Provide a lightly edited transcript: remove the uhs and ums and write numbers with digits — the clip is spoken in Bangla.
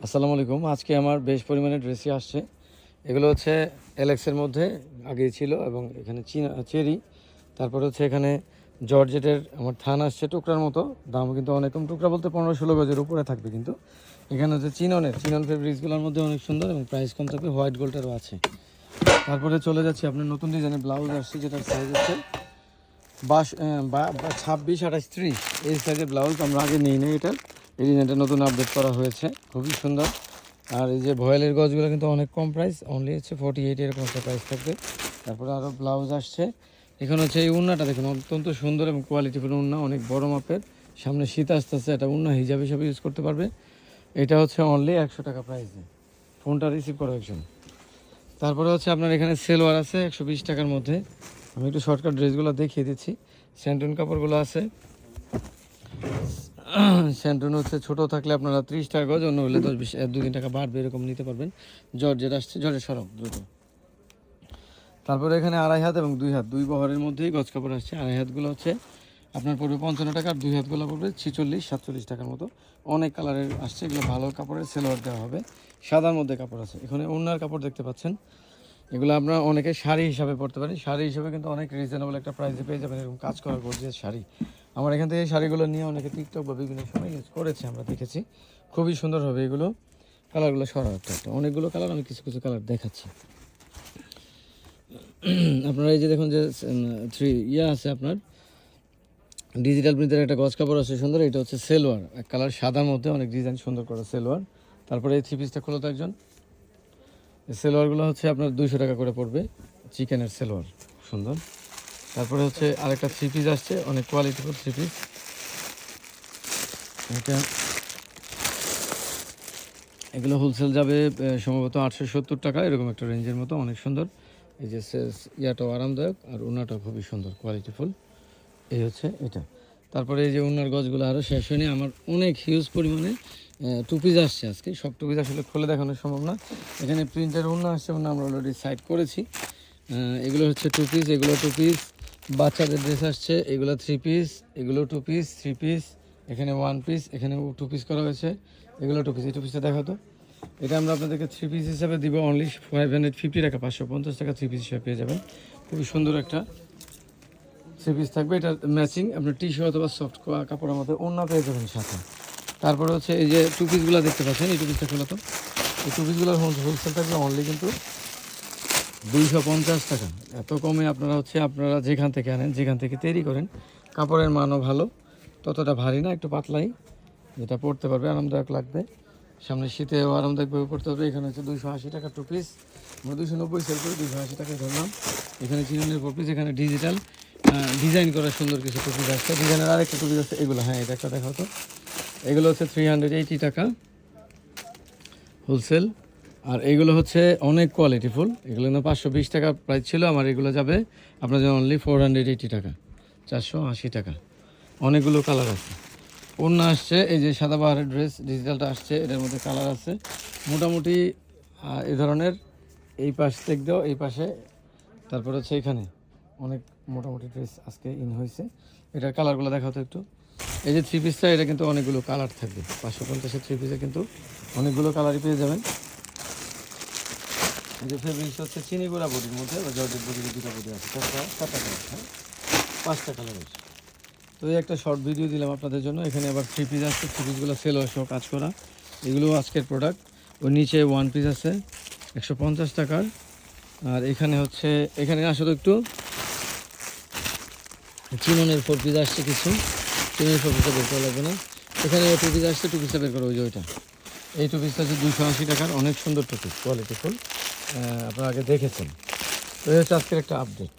আসসালামু আলাইকুম। আজকে আমার বেশ পরিমাণে ড্রেসই আসছে। এগুলো হচ্ছে এলেক্সের মধ্যে আগেই ছিল এবং এখানে চীনা চেরি, তারপরে হচ্ছে এখানে জর্জেটের আমার থান আসছে টুকরার মতো। দাম কিন্তু অনেক কম, টুকরা বলতে 15-16 গজের উপরে থাকবে। কিন্তু এখানে হচ্ছে চিনন ফেব্রিক্সগুলোর মধ্যে অনেক সুন্দর এবং প্রাইস কম থাকবে। হোয়াইট গোল্ডেরও আছে। তারপরে চলে যাচ্ছে আপনার নতুন ডিজাইনের ব্লাউজ আসছে, যেটার সাইজ হচ্ছে 26, 28, 30 এই সাইজের ব্লাউজ। আমরা আগে নিই না এটা, এই ডিজাইনটা নতুন আপডেট করা হয়েছে, খুবই সুন্দর। আর এই যে ভয়েলের গজগুলো কিন্তু অনেক কম প্রাইস, অনলি হচ্ছে 48 এরকম একটা প্রাইস থাকবে। তারপরে আরও ব্লাউজ আসছে। এখানে হচ্ছে এই উন্নাটা দেখুন, অত্যন্ত সুন্দর এবং কোয়ালিটিফুল উন্না, অনেক বড় মাপের। সামনে শীত আসতেছে, এটা উন্না হিজাব হিসাবে ইউজ করতে পারবে। এটা হচ্ছে অনলি 100 টাকা প্রাইসে। ফোনটা রিসিভ করো একজন। তারপরে হচ্ছে আপনার এখানে সেলোয়ার আছে 120 টাকার মধ্যে। আমি একটু শর্টকাট ড্রেসগুলো দেখিয়ে দিচ্ছি। স্যান্টুন কাপড়গুলো আছে। স্যান্টুন হচ্ছে ছোটো থাকলে আপনারা 30 টাকা গজ, অন্য হলে 10-20 2-3 টাকা বাড়বে, এরকম নিতে পারবেন। জর্জেট আসছে, জর্জেট সরব দ্রুত। তারপরে এখানে 2.5 হাত এবং 2 হাত, দুই বহরের মধ্যেই গজ কাপড় আসছে। 2.5 হাতগুলো হচ্ছে আপনার পড়বে 55 টাকা, আর 2 হাতগুলো পড়বে 46-47 টাকার মতো। অনেক কালারের আসছে, এগুলো ভালো কাপড়ের সেলোয়ার দেওয়া হবে। সাদার মধ্যে কাপড় আছে। এখানে ওড়নার কাপড় দেখতে পাচ্ছেন। এগুলো আপনারা অনেকে শাড়ি হিসাবে পরতে পারেন। শাড়ি হিসাবে কিন্তু অনেক রিজনেবল একটা প্রাইসে পেয়ে যাবেন, এরকম কাজ করা গর্জিয়াস শাড়ি। আমার এখান থেকে এই শাড়িগুলো নিয়ে অনেকে টিকটক বা বিভিন্ন সময় ইউজ করেছে, আমরা দেখেছি। খুবই সুন্দর হবে এগুলো। কালারগুলো সরা একটা, অনেকগুলো কালার, আমি কিছু কিছু কালার দেখাচ্ছি। আপনারা এই যে দেখুন যে আছে আপনার ডিজিটাল প্রিন্টের একটা গজ কাপড় আছে সুন্দর। এটা হচ্ছে সেলোয়ার, এক কালার সাদার মধ্যে অনেক ডিজাইন সুন্দর করা সেলোয়ার। তারপরে এই 3 পিসটা খোলো তো একজন। এই সেলোয়ারগুলো হচ্ছে আপনার 200 টাকা করে পড়বে, চিকেনের সেলোয়ার, সুন্দর। তারপরে হচ্ছে আরেকটা 3 পিস আসছে, অনেক কোয়ালিটিফুল 3 পিস। এটা এগুলো হোলসেল যাবে সম্ভবত 870 টাকা, এরকম একটা রেঞ্জের মতো, অনেক সুন্দর। এই যে ইয়াটাও আরামদায়ক, আর ওনাটাও খুবই সুন্দর কোয়ালিটিফুল। এই হচ্ছে এটা। তারপরে এই যে ওনার গজগুলো আরও শেষ হয়নি, আমার অনেক হিউজ পরিমাণে 2 পিস আসছে আজকে। সব 2 পিস আসলে খুলে দেখানো সম্ভব না। এখানে প্রিন্টের ওড়না আসছে, ওড়না আমরা অলরেডি সাইড করেছি। এগুলো হচ্ছে 2 পিস, এগুলো 2 পিস। বাচ্চাদের ড্রেস আসছে, এগুলো 3 পিস, এগুলো 2 পিস, 3 পিস। এখানে 1 পিস, এখানে 2 পিস করা হয়েছে, এগুলো 2 পিস। এই 2 পিসটা দেখো তো। এটা আমরা আপনাদেরকে 3 পিস হিসাবে দিব অনলি 550 টাকা, 550 টাকা 3 পিস হিসাবে পেয়ে যাবেন। খুবই সুন্দর একটা 3 পিস থাকবে। এটা ম্যাচিং আপনার টিস্যু অথবা সফট কাপড়ের মধ্যে ওড়না পেয়ে যাবেন সাথে। তারপরে হচ্ছে এই যে 2 পিসগুলো দেখতে পাচ্ছেন, এই 2 পিসটা খোলা তো। এই 2 পিসগুলোর হোলসেল থাকবে অনলি কিন্তু 250 টাকা। এত কমে আপনারা যেখান থেকে আনেন, যেখান থেকে তৈরি করেন, কাপড়ের মানও ভালো, ততটা ভারী না, একটু পাতলাই, যেটা পরতে পারবে, আরামদায়ক লাগবে। সামনে শীতেও আরামদায়কভাবে পরতে হবে। এখানে হচ্ছে 280 টাকা 2 পিস, আমরা 290 সেল করি, 280 টাকায় ধরলাম। এখানে চিননের 4 পিস, এখানে ডিজিটাল ডিজাইন করা সুন্দর কিছু 2 পিস আছে। ডিজাইনের আরেকটা 2 পিস আছে, এগুলো হ্যাঁ এটা একটা দেখা হতো। এগুলো হচ্ছে 380 টাকা হোলসেল। আর এইগুলো হচ্ছে অনেক কোয়ালিটিফুল, এগুলো না 520 টাকা প্রাইস ছিল আমার, এগুলো যাবে আপনার জন্য অনলি 480 টাকা, 480 টাকা। অনেকগুলো কালার আছে। ওড়না আসছে, এই যে সাদা বাহারের ড্রেস ডিজিটালটা আসছে, এটার মধ্যে কালার আছে মোটামুটি এই ধরনের। এই পাশ থেকে দাও, এই পাশে, তারপর হচ্ছে এখানে অনেক মোটামুটি ড্রেস আজকে ইন হয়েছে। এটার কালারগুলো দেখাও তো একটু। এই যে 3 পিসটা, এটা কিন্তু অনেকগুলো কালার থাকবে। 550-এর 3 পিসে কিন্তু অনেকগুলো কালারই পেয়ে যাবেন। এই যে ফেব্রিক্স হচ্ছে চিনি গুঁড়া বডির মধ্যে, বা জর্জেট বডির 2টা বডি আছে, 4টা কালার, হ্যাঁ 5টা কালার আছে। তো এই একটা শর্ট ভিডিও দিলাম আপনাদের জন্য। এখানে আবার 3 পিস আসছে, 3 পিসগুলো সেলোয়ার সহ কাজ করা, এগুলো আজকের প্রোডাক্ট। ওর নিচে 1 পিস আছে 150 টাকার। আর এখানে হচ্ছে, এখানে আসলে একটু চিননের 4 পিস আসছে কিছু, চিননের 4 পিসটা বের করা লাগবে না। এখানে 2 পিস আসছে, 2 পিসটা বের করো, ওই যে ওইটা। এই 2 পিসটা হচ্ছে 280 টাকার, অনেক সুন্দর 2 পিস, কোয়ালিটিফুল, আপনারা আগে দেখেছেন। তো এই হচ্ছে আজকের একটা আপডেট।